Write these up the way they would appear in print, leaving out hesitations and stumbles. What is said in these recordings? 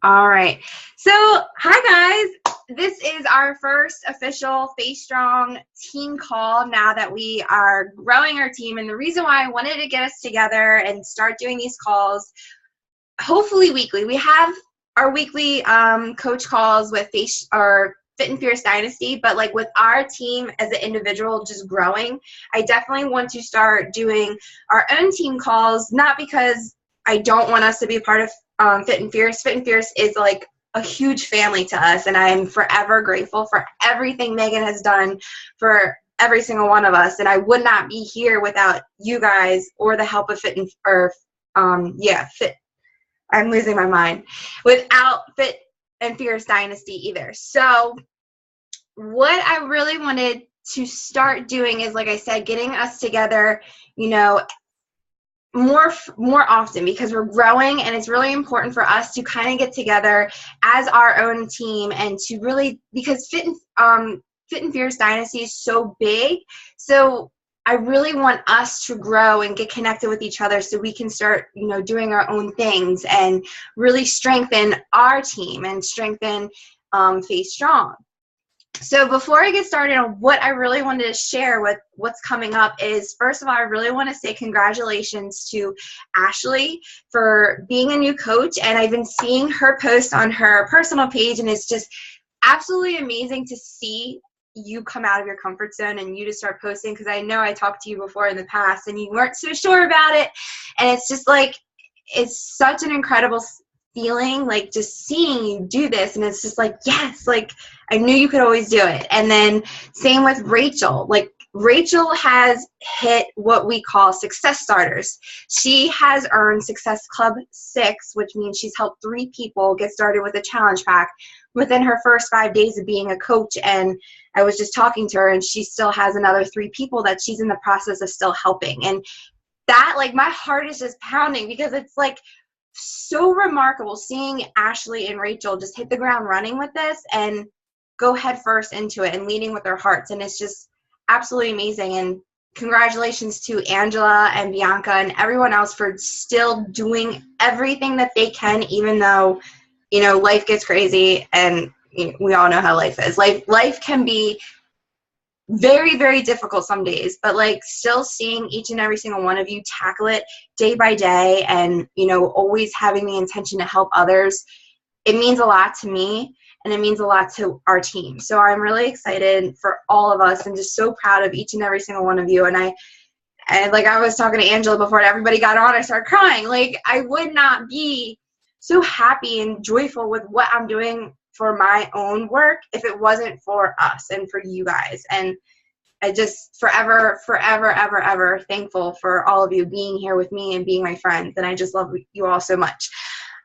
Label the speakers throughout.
Speaker 1: All right. So, hi guys. This is our first official Face Strong team call now that we are growing our team. And the reason why I wanted to get us together and start doing these calls, hopefully weekly. We have our weekly coach calls with Face or Fit and Fierce Dynasty, but like with our team as an individual just growing, I definitely want to start doing our own team calls, not because I don't want us to be a part of Fit and Fierce. Fit and Fierce is like a huge family to us, and I'm forever grateful for everything Megan has done for every single one of us. And I would not be here without you guys or the help of Fit. I'm losing my mind. Without Fit and Fierce Dynasty either. So what I really wanted to start doing is, like I said, getting us together, more often, because we're growing, and it's really important for us to kind of get together as our own team and to really, because Fit and Fierce Dynasty is so big. So I really want us to grow and get connected with each other so we can start, doing our own things and really strengthen our team and strengthen Face Strong. So before I get started on what I really wanted to share with what's coming up is, first of all, I really want to say congratulations to Ashley for being a new coach. And I've been seeing her post on her personal page, and it's just absolutely amazing to see you come out of your comfort zone and you to start posting, because I know I talked to you before in the past and you weren't so sure about it. And it's just like, it's such an incredible feeling, like just seeing you do this, and it's just like, yes, like I knew you could always do it. And then same with Rachel. Like Rachel has hit what we call success starters. She has earned Success Club 6, which means she's helped 3 people get started with a challenge pack within her first 5 days of being a coach. And I was just talking to her, and she still has another 3 people that she's in the process of still helping. And that, like, my heart is just pounding, because it's like so remarkable seeing Ashley and Rachel just hit the ground running with this and go head first into it and leading with their hearts. And it's just absolutely amazing. And congratulations to Angela and Bianca and everyone else for still doing everything that they can, even though, life gets crazy, and we all know how life is. Life can be very, very difficult some days, but like still seeing each and every single one of you tackle it day by day, and always having the intention to help others, it means a lot to me, and it means a lot to our team. So I'm really excited for all of us, and just so proud of each and every single one of you. And like I was talking to Angela before everybody got on, I started crying. Like, I would not be so happy and joyful with what I'm doing for my own work if it wasn't for us and for you guys. And I just forever, ever thankful for all of you being here with me and being my friends. And I just love you all so much.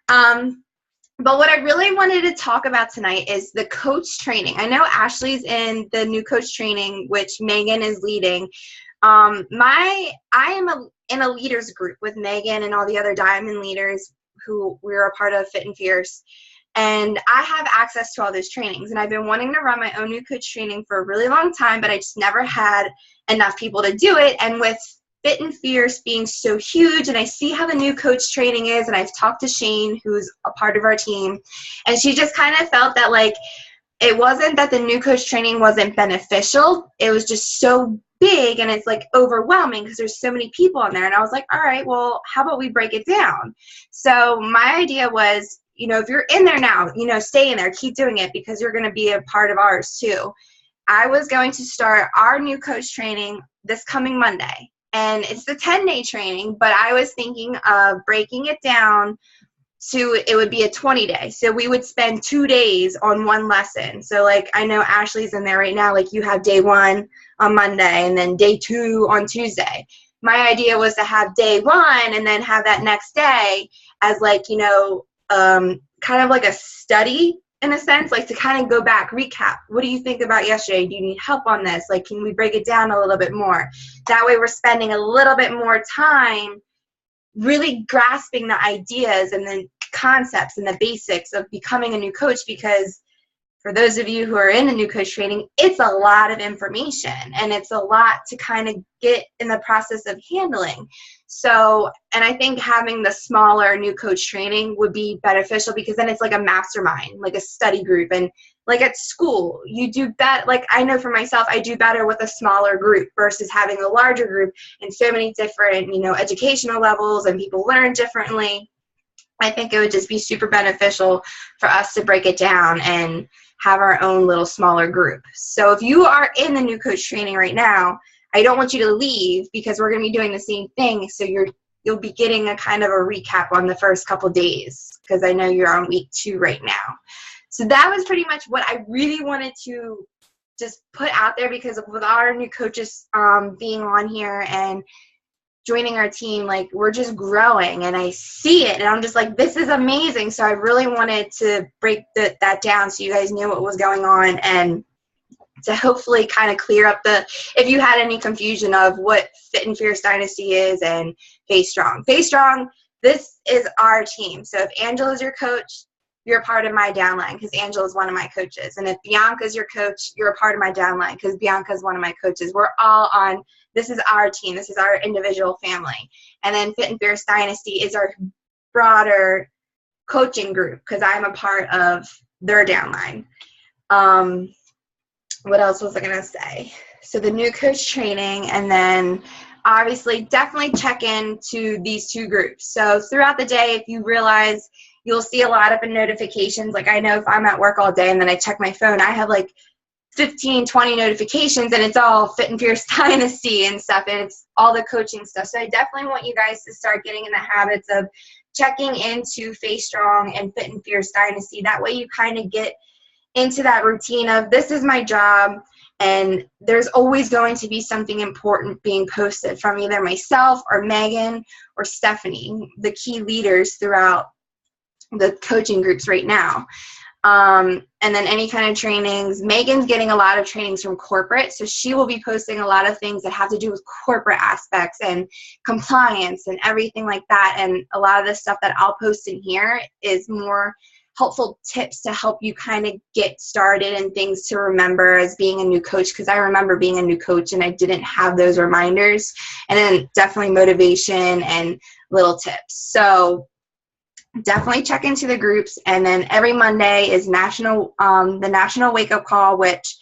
Speaker 1: But what I really wanted to talk about tonight is the coach training. I know Ashley's in the new coach training, which Megan is leading. I am in a leaders group with Megan and all the other Diamond leaders who we're a part of Fit and Fierce. And I have access to all those trainings. And I've been wanting to run my own new coach training for a really long time, but I just never had enough people to do it. And with Fit and Fierce being so huge, and I see how the new coach training is, and I've talked to Shane, who's a part of our team, and she just kind of felt that, like, it wasn't that the new coach training wasn't beneficial. It was just so big, and it's like overwhelming because there's so many people in there. And I was like, all right, well, how about we break it down? So my idea was, if you're in there now, stay in there, keep doing it, because you're going to be a part of ours too. I was going to start our new coach training this coming Monday, and it's the 10-day training, but I was thinking of breaking it down to, it would be a 20-day. So we would spend 2 days on one lesson. So like, I know Ashley's in there right now, like you have day 1 on Monday and then day 2 on Tuesday. My idea was to have day 1 and then have that next day as like, kind of like a study in a sense, like to kind of go back, recap. What do you think about yesterday? Do you need help on this? Like, can we break it down a little bit more? That way we're spending a little bit more time really grasping the ideas and the concepts and the basics of becoming a new coach, because for those of you who are in the new coach training, it's a lot of information and it's a lot to kind of get in the process of handling. So, and I think having the smaller new coach training would be beneficial because then it's like a mastermind, like a study group. And like at school, you do that. Like I know for myself, I do better with a smaller group versus having a larger group and so many different, educational levels, and people learn differently. I think it would just be super beneficial for us to break it down and have our own little smaller group. So if you are in the new coach training right now, I don't want you to leave because we're going to be doing the same thing. So you'll be getting a kind of a recap on the first couple days because I know you're on week 2 right now. So that was pretty much what I really wanted to just put out there, because with our new coaches being on here and joining our team, like we're just growing and I see it and I'm just like, this is amazing. So I really wanted to break that down so you guys knew what was going on and to hopefully kind of clear up if you had any confusion of what Fit and Fierce Dynasty is and Faith Strong. Faith Strong, this is our team. So if Angela's your coach, you're a part of my downline because Angela's one of my coaches. And if Bianca's your coach, you're a part of my downline because Bianca's one of my coaches. We're all on, this is our team. This is our individual family. And then Fit and Fierce Dynasty is our broader coaching group because I'm a part of their downline. What else was I going to say? So the new coach training, and then obviously definitely check into these 2 groups. So throughout the day, if you realize you'll see a lot of notifications, like I know if I'm at work all day and then I check my phone, I have like 15, 20 notifications and it's all Fit and Fierce Dynasty and stuff, and it's all the coaching stuff. So I definitely want you guys to start getting in the habits of checking into Faith Strong and Fit and Fierce Dynasty. That way you kind of get into that routine of this is my job, and there's always going to be something important being posted from either myself or Megan or Stephanie, the key leaders throughout the coaching groups right now. And then any kind of trainings. Megan's getting a lot of trainings from corporate, so she will be posting a lot of things that have to do with corporate aspects and compliance and everything like that. And a lot of the stuff that I'll post in here is more helpful tips to help you kind of get started and things to remember as being a new coach, because I remember being a new coach and I didn't have those reminders. And then definitely motivation and little tips. So definitely check into the groups. And then every Monday is the National Wake Up Call, which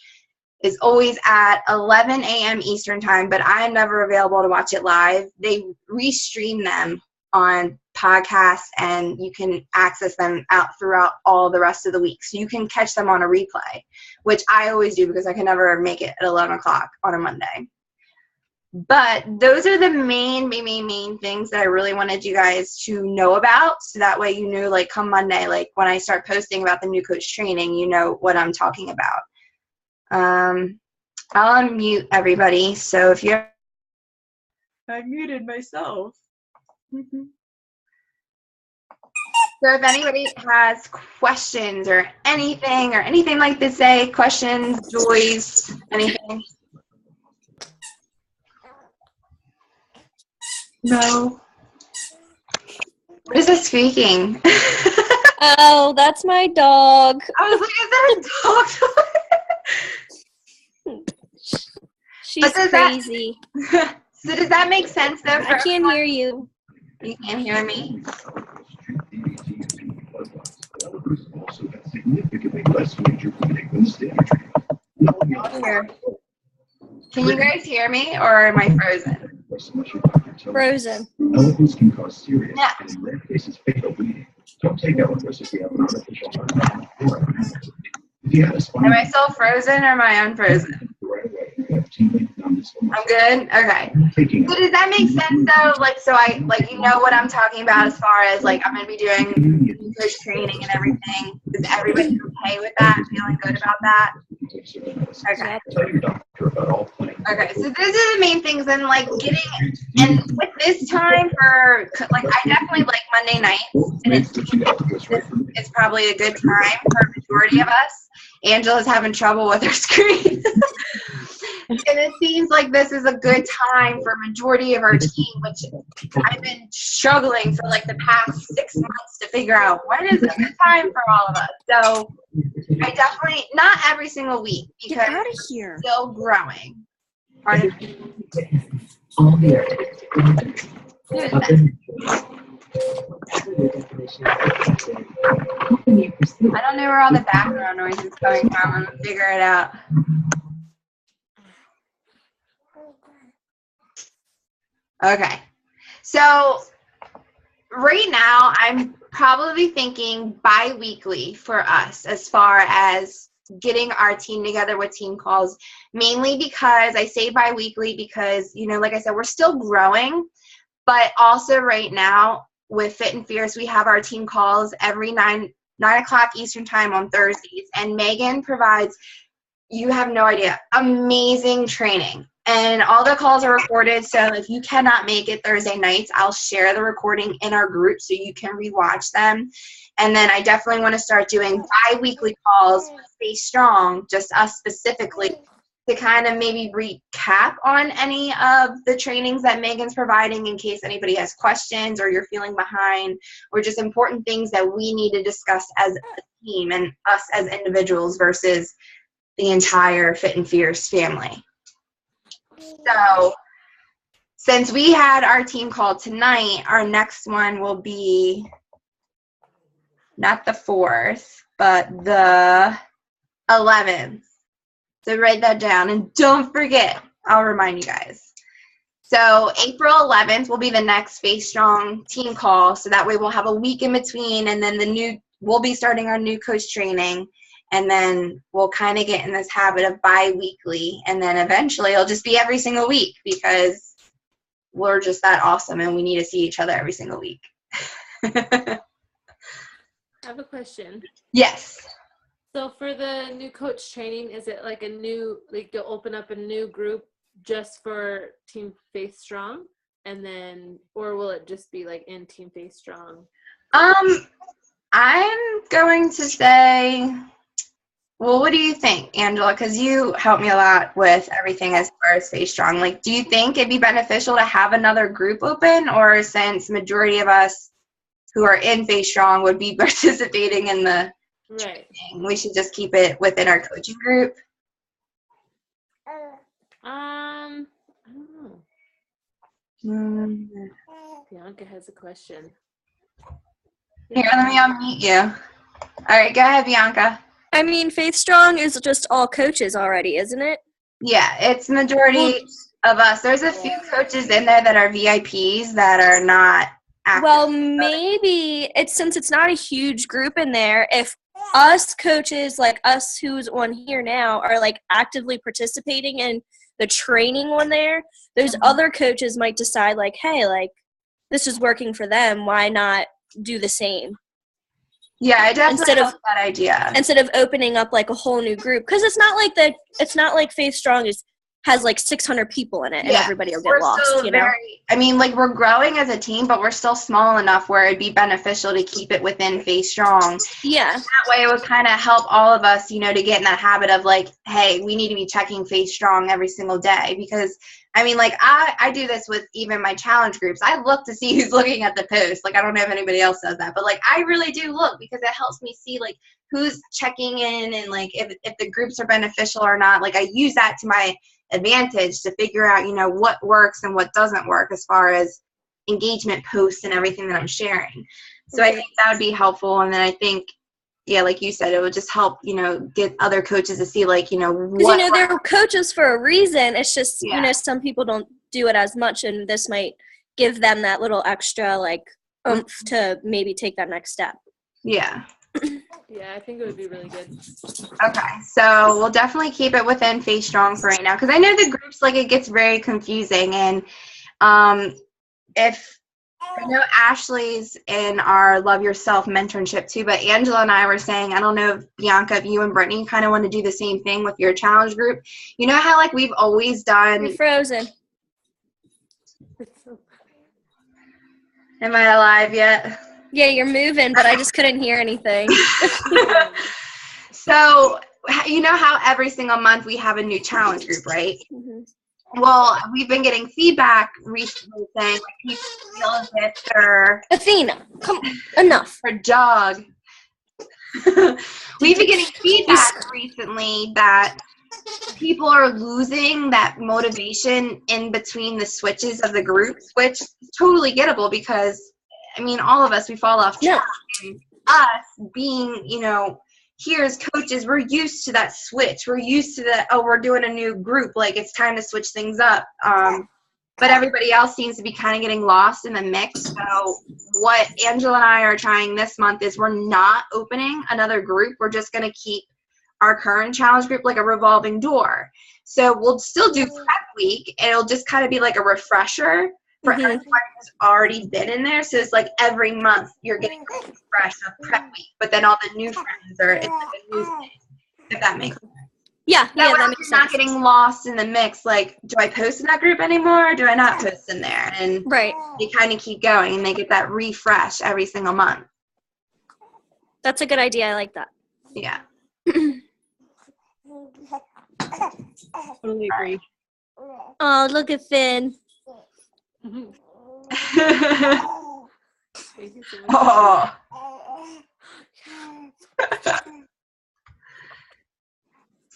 Speaker 1: is always at 11 a.m. Eastern time, but I am never available to watch it live. They restream them on podcasts and you can access them out throughout all the rest of the week. So you can catch them on a replay, which I always do because I can never make it at 11 o'clock on a Monday. But those are the main things that I really wanted you guys to know about. So that way you know, like come Monday, like when I start posting about the new coach training, you know what I'm talking about. I'll unmute everybody. So if you're, I muted myself. So if anybody has questions or anything like to say, questions, joys, anything. No. What is it squeaking?
Speaker 2: Oh, that's my dog.
Speaker 1: I was like, is that a dog?
Speaker 2: She's crazy.
Speaker 1: So does that make sense though?
Speaker 2: I can't hear you.
Speaker 1: You can't hear me? Here. Can you guys hear me or am I frozen?
Speaker 2: Frozen.
Speaker 1: Yeah. Am I still frozen or am I unfrozen? I'm good? Okay. So does that make sense though? Like, so I, like, you know what I'm talking about as far as like, I'm going to be doing coach training and everything. Is everybody okay with that? Feeling good about that? Okay. Okay, so those are the main things, and like getting, and with this time for, like, I definitely like Monday nights, and it's probably a good time for a majority of us. Angela's having trouble with her screen. And it seems like this is a good time for a majority of our team, which I've been struggling for like the past 6 months to figure out when is a good time for all of us. So I definitely, not every single week, because
Speaker 2: Get out of here.
Speaker 1: we're still growing. I don't know where all the background noise is coming from. I'm going to figure it out. Okay. So right now, I'm probably thinking bi-weekly for us as far as getting our team together with team calls, mainly because I say bi-weekly because, you know, like I said, we're still growing, but also right now with Fit and Fierce, we have our team calls every 9 o'clock Eastern time on Thursdays, and Megan provides, you have no idea, amazing training. And all the calls are recorded, so if you cannot make it Thursday nights, I'll share the recording in our group so you can rewatch them. And then I definitely want to start doing bi-weekly calls with Stay Strong, just us specifically, to kind of maybe recap on any of the trainings that Megan's providing in case anybody has questions or you're feeling behind, or just important things that we need to discuss as a team and us as individuals versus the entire Fit and Fierce family. So since we had our team call tonight, our next one will be not the 4th, but the 11th. So write that down, and don't forget, I'll remind you guys. So April 11th will be the next Faith Strong team call, so that way we'll have a week in between, and then we'll be starting our new coach training, and then we'll kind of get in this habit of bi-weekly, and then eventually it'll just be every single week because we're just that awesome, and we need to see each other every single week.
Speaker 3: I have a question.
Speaker 1: Yes.
Speaker 3: So for the new coach training, is it like you'll open up a new group just for Team Faith Strong, and then, or will it just be like in Team Faith Strong?
Speaker 1: I'm going to say, well, what do you think, Angela? Because you help me a lot with everything as far as Faith Strong. Like, do you think it'd be beneficial to have another group open, or since majority of us who are in Faith Strong would be participating in the
Speaker 3: right,
Speaker 1: we should just keep it within our coaching group?
Speaker 3: I don't know. Bianca has a question.
Speaker 1: Here, let me unmute you. All right, go ahead, Bianca.
Speaker 2: I mean, Faith Strong is just all coaches already, isn't it?
Speaker 1: Yeah, it's majority of us. There's a few coaches in there that are VIPs that are not active.
Speaker 2: Well, maybe since it's not a huge group in there, if us coaches, like us who's on here now, are like actively participating in the training on there, those other coaches might decide like, hey, like this is working for them, why not do the same?
Speaker 1: Yeah, I definitely love that idea.
Speaker 2: Instead of opening up like a whole new group, because it's not like Faith Strong has like 600 people in it, and everybody will get lost, you know?
Speaker 1: I mean, like, we're growing as a team, but we're still small enough where it'd be beneficial to keep it within Faith Strong.
Speaker 2: Yeah.
Speaker 1: And that way it would kind of help all of us, you know, to get in that habit of, like, hey, we need to be checking Faith Strong every single day. Because, I mean, like, I do this with even my challenge groups. I look to see who's looking at the post. Like, I don't know if anybody else does that. But, like, I really do look because it helps me see, like, who's checking in and, like, if the groups are beneficial or not. Like, I use that to my advantage to figure out, you know, what works and what doesn't work as far as engagement posts and everything that I'm sharing. So I think that would be helpful. And then I think, yeah, like you said, it would just help, you know, get other coaches to see, like, you know,
Speaker 2: because, you know, they're coaches for a reason. It's just, you know, some people don't do it as much, and this might give them that little extra, like, oomph to maybe take that next step.
Speaker 1: Yeah.
Speaker 3: Yeah, I think it would be really good.
Speaker 1: Okay, so we'll definitely keep it within Faith Strong for right now, because I know the groups, like, it gets very confusing, and if I know Ashley's in our Love Yourself mentorship too, but Angela and I were saying, I don't know if Bianca, if you and Brittany kind of want to do the same thing with your challenge group. You know how, like, we've always done.
Speaker 2: You're frozen.
Speaker 1: Am I alive yet?
Speaker 2: Yeah, you're moving, but I just couldn't hear anything.
Speaker 1: So, you know how every single month we have a new challenge group, right? Mm-hmm. Well, we've been getting feedback recently saying, like, people feel as if they're...
Speaker 2: Athena, come, enough.
Speaker 1: Her dog. We've we've been getting feedback recently that people are losing that motivation in between the switches of the groups, which is totally gettable because, I mean, all of us, we fall off track. And us being, here as coaches, we're used to that switch. We're used to that, we're doing a new group. Like, it's time to switch things up. But everybody else seems to be kind of getting lost in the mix. So what Angela and I are trying this month is we're not opening another group. We're just going to keep our current challenge group like a revolving door. So we'll still do prep week. It'll just kind of be like a refresher for everyone who's already been in there. So it's like every month you're getting fresh of prep week, but then all the new friends are, it's like a new thing, if that makes sense.
Speaker 2: Yeah, that makes sense.
Speaker 1: Not getting lost in the mix. Like, do I post in that group anymore? Or do I not post in there? And they kind of keep going, and they get that refresh every single month.
Speaker 2: That's a good idea. I like that.
Speaker 1: Yeah.
Speaker 3: Totally agree.
Speaker 2: Oh, look at Finn.
Speaker 1: Oh.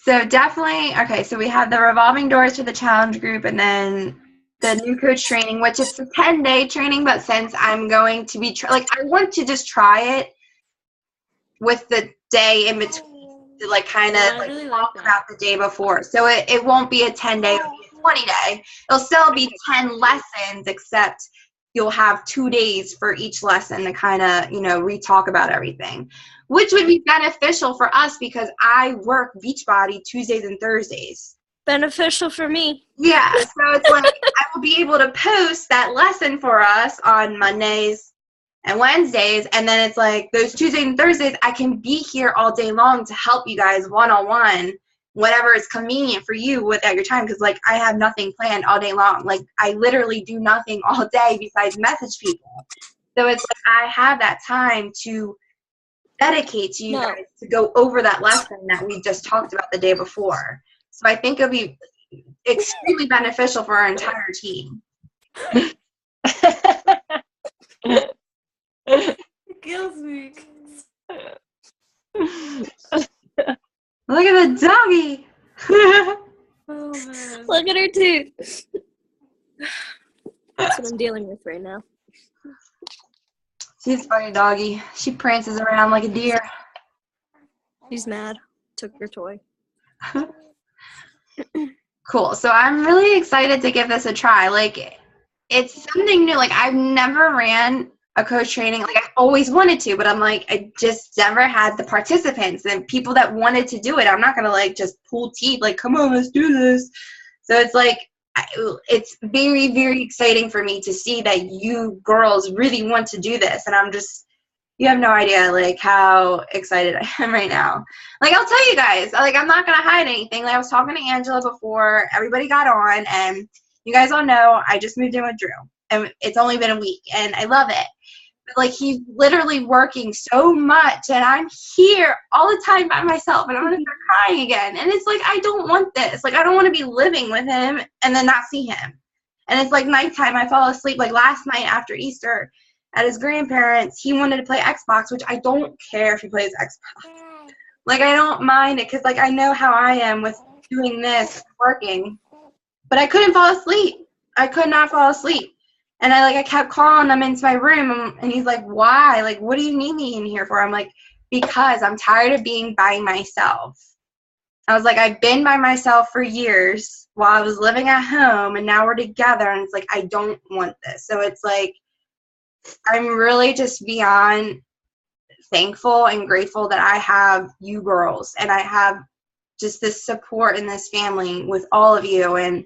Speaker 1: So definitely, okay, so we have the revolving doors for the challenge group and then the new coach training, which is a 10-day training, but since I'm going to be, I want to just try it with the day in between to kind of talk about the day before. So it won't be a 10-day, it'll be a 20-day. It'll still be 10 lessons, except you'll have 2 days for each lesson to kind of, re-talk about everything, which would be beneficial for us because I work Beachbody Tuesdays and Thursdays.
Speaker 2: Beneficial for me.
Speaker 1: Yeah, so it's like I will be able to post that lesson for us on Mondays and Wednesdays, and then it's like those Tuesdays and Thursdays, I can be here all day long to help you guys one-on-one, whatever is convenient for you without your time, because I have nothing planned all day long. I literally do nothing all day besides message people. So it's I have that time to dedicate to you guys to go over that lesson that we just talked about the day before. So I think it'll be extremely beneficial for our entire team.
Speaker 3: It kills me.
Speaker 1: Look at the doggy.
Speaker 3: Oh, man.
Speaker 2: Look at her tooth. That's what I'm dealing with right now.
Speaker 1: She's a funny doggy. She prances around like a deer.
Speaker 2: She's mad. Took your toy.
Speaker 1: Cool. So I'm really excited to give this a try. It's something new. I've never ran a coach training. I always wanted to, but I'm I just never had the participants and people that wanted to do it. I'm not going to just pull teeth, come on, let's do this. So it's it's very, very exciting for me to see that you girls really want to do this. And I'm just, you have no idea, how excited I am right now. I'll tell you guys, I'm not going to hide anything. I was talking to Angela before everybody got on, and you guys all know I just moved in with Drew. And it's only been a week, and I love it. But, he's literally working so much, and I'm here all the time by myself, and I'm going to start crying again. And it's I don't want this. I don't want to be living with him and then not see him. And it's nighttime. I fall asleep. Last night after Easter at his grandparents', he wanted to play Xbox, which I don't care if he plays Xbox. I don't mind it because, I know how I am with doing this, working. But I couldn't fall asleep. I could not fall asleep. And I kept calling him into my room, and he's like, why? What do you need me in here for? I'm because I'm tired of being by myself. I was I've been by myself for years while I was living at home, and now we're together, and it's I don't want this. So it's I'm really just beyond thankful and grateful that I have you girls, and I have just this support in this family with all of you. And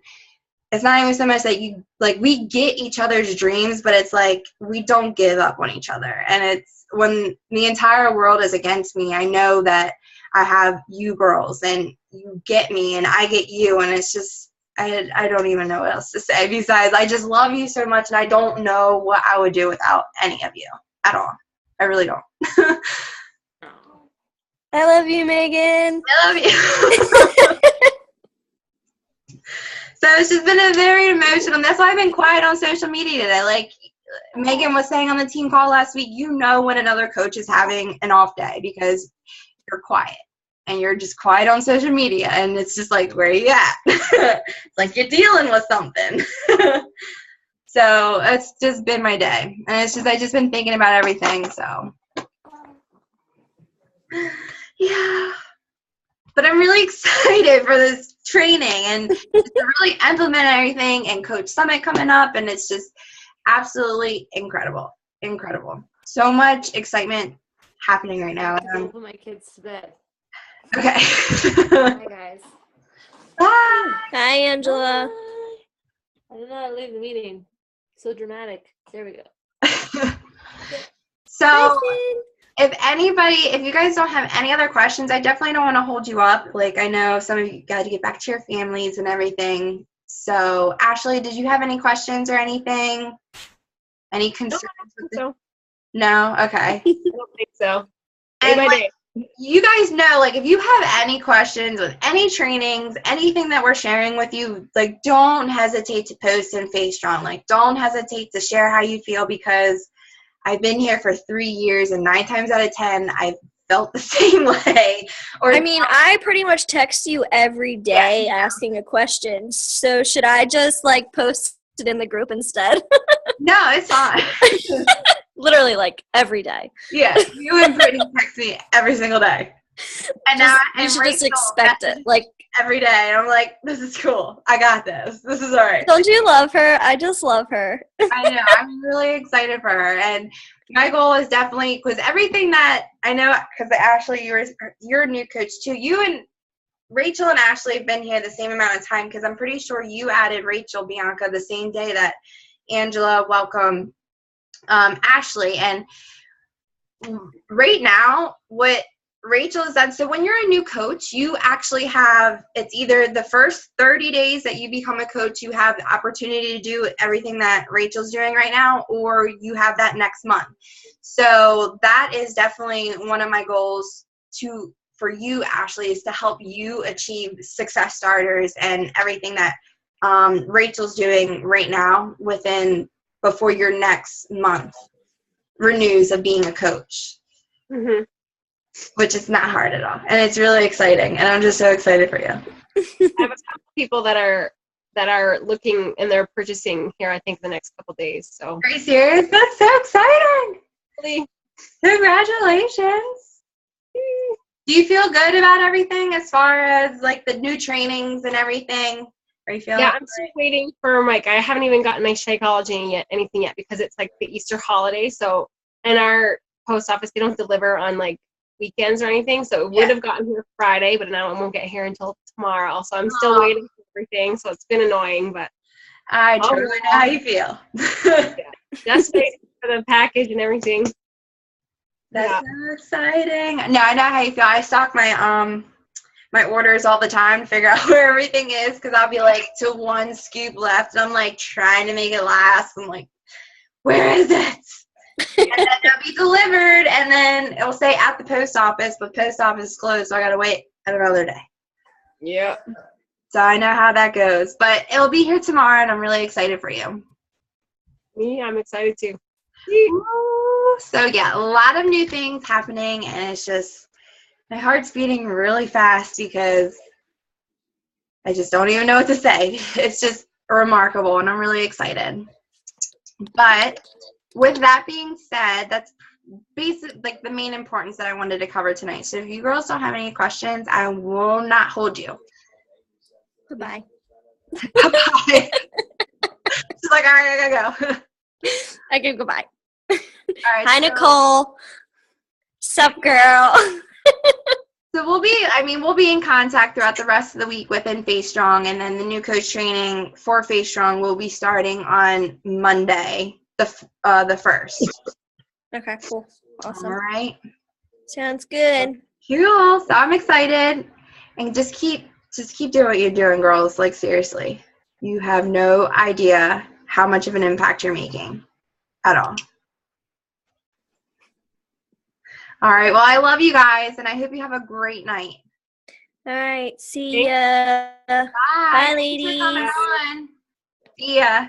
Speaker 1: it's not even so much that you we get each other's dreams, but it's we don't give up on each other. And it's when the entire world is against me, I know that I have you girls, and you get me, and I get you, and it's just I don't even know what else to say besides I just love you so much, and I don't know what I would do without any of you at all. I really don't.
Speaker 2: I love you, Megan.
Speaker 1: I love you. So it's just been a very emotional. That's why I've been quiet on social media today. Megan was saying on the team call last week, when another coach is having an off day because you're quiet. And you're just quiet on social media, and it's just like, where are you at? It's like you're dealing with something. So it's just been my day. And it's just, I've just been thinking about everything, so. Yeah. But I'm really excited for this training and just to really implement everything, and Coach Summit coming up, and it's just absolutely incredible. Incredible. So much excitement happening right now.
Speaker 3: I'll put my kids to bed.
Speaker 1: Okay.
Speaker 3: Hi, guys.
Speaker 1: Bye.
Speaker 2: Hi, Angela.
Speaker 3: I don't know how to leave the meeting. So dramatic. There we go.
Speaker 1: So if you guys don't have any other questions, I definitely don't want to hold you up. Like, I know some of you got to get back to your families and everything. So Ashley, did you have any questions or anything? Any concerns? No? Okay.
Speaker 4: I don't think so.
Speaker 1: And
Speaker 4: Day by
Speaker 1: like,
Speaker 4: day.
Speaker 1: you guys know, like, if you have any questions with any trainings, anything that we're sharing with you, like, don't hesitate to post in faithstrong. Like, don't hesitate to share how you feel, because I've been here for 3 years, and 9 times out of 10, I've felt the same way. Or
Speaker 2: I mean, I pretty much text you every day asking a question. So should I just, like, post it in the group instead?
Speaker 1: No, it's not.
Speaker 2: Literally, like, every day.
Speaker 1: Yeah, you and Brittany text me every single day. And now
Speaker 2: You should just expect it. Like,
Speaker 1: every day. And I'm like, this is cool. I got this. This is all right.
Speaker 2: don't you love her? I just love her.
Speaker 1: I know. I'm really excited for her. And my goal is definitely, because everything that I know, because Ashley, you're a new coach too. You and Rachel and Ashley have been here the same amount of time, because I'm pretty sure you added Rachel, Bianca, the same day that Angela welcomed Ashley. And right now, what Rachel has done, so when you're a new coach, you actually have, it's either the first 30 days that you become a coach, you have the opportunity to do everything that Rachel's doing right now, or you have that next month. So that is definitely one of my goals for you, Ashley, is to help you achieve success starters and everything that Rachel's doing right now before your next month renews of being a coach.
Speaker 4: Mm-hmm.
Speaker 1: Which is not hard at all, and it's really exciting, and I'm just so excited for you.
Speaker 4: I have a couple people that are looking, and they're purchasing here, I think, the next couple days. So.
Speaker 1: Are you serious? That's so exciting!
Speaker 4: Really?
Speaker 1: Congratulations! Do you feel good about everything as far as like the new trainings and everything? Are you feeling?
Speaker 4: Yeah, I'm still waiting for Mike. I haven't even gotten my Shakeology anything yet, because it's like the Easter holiday. So, and our post office, they don't deliver on like weekends or anything, so it would have gotten here Friday, but now it won't get here until tomorrow. So I'm still waiting for everything. So it's been annoying, but
Speaker 1: I totally know how you feel.
Speaker 4: Just waiting for the package and everything.
Speaker 1: That's so exciting. No, I know how you feel. I stock my my orders all the time to figure out where everything is, because I'll be like to one scoop left, and I'm like trying to make it last. I'm like, where is it? And then it'll be delivered, and then it'll say at the post office, but post office is closed, so I gotta wait another day.
Speaker 4: Yeah.
Speaker 1: So I know how that goes, but it'll be here tomorrow, and I'm really excited for you.
Speaker 4: Me, I'm excited too.
Speaker 1: Ooh, so yeah, a lot of new things happening, and it's just, my heart's beating really fast, because I just don't even know what to say. It's just remarkable, and I'm really excited. But with that being said, that's like the main importance that I wanted to cover tonight. So if you girls don't have any questions, I will not hold you.
Speaker 2: Goodbye.
Speaker 1: Bye. She's like, all right, I gotta go.
Speaker 2: I can go bye.
Speaker 1: All right,
Speaker 2: Hi, Nicole. Sup, girl?
Speaker 1: So we'll be in contact throughout the rest of the week within faithstrong, and then the new coach training for faithstrong will be starting on Monday, the 1st.
Speaker 2: Okay, cool. Awesome.
Speaker 1: All right.
Speaker 2: Sounds good.
Speaker 1: Cool. So I'm excited, and just keep doing what you're doing, girls. Like, seriously, you have no idea how much of an impact you're making at all. All right. Well, I love you guys, and I hope you have a great night.
Speaker 2: All right. See ya.
Speaker 1: Bye.
Speaker 2: Bye,
Speaker 1: Thanks for coming
Speaker 2: ladies.
Speaker 1: on. See ya.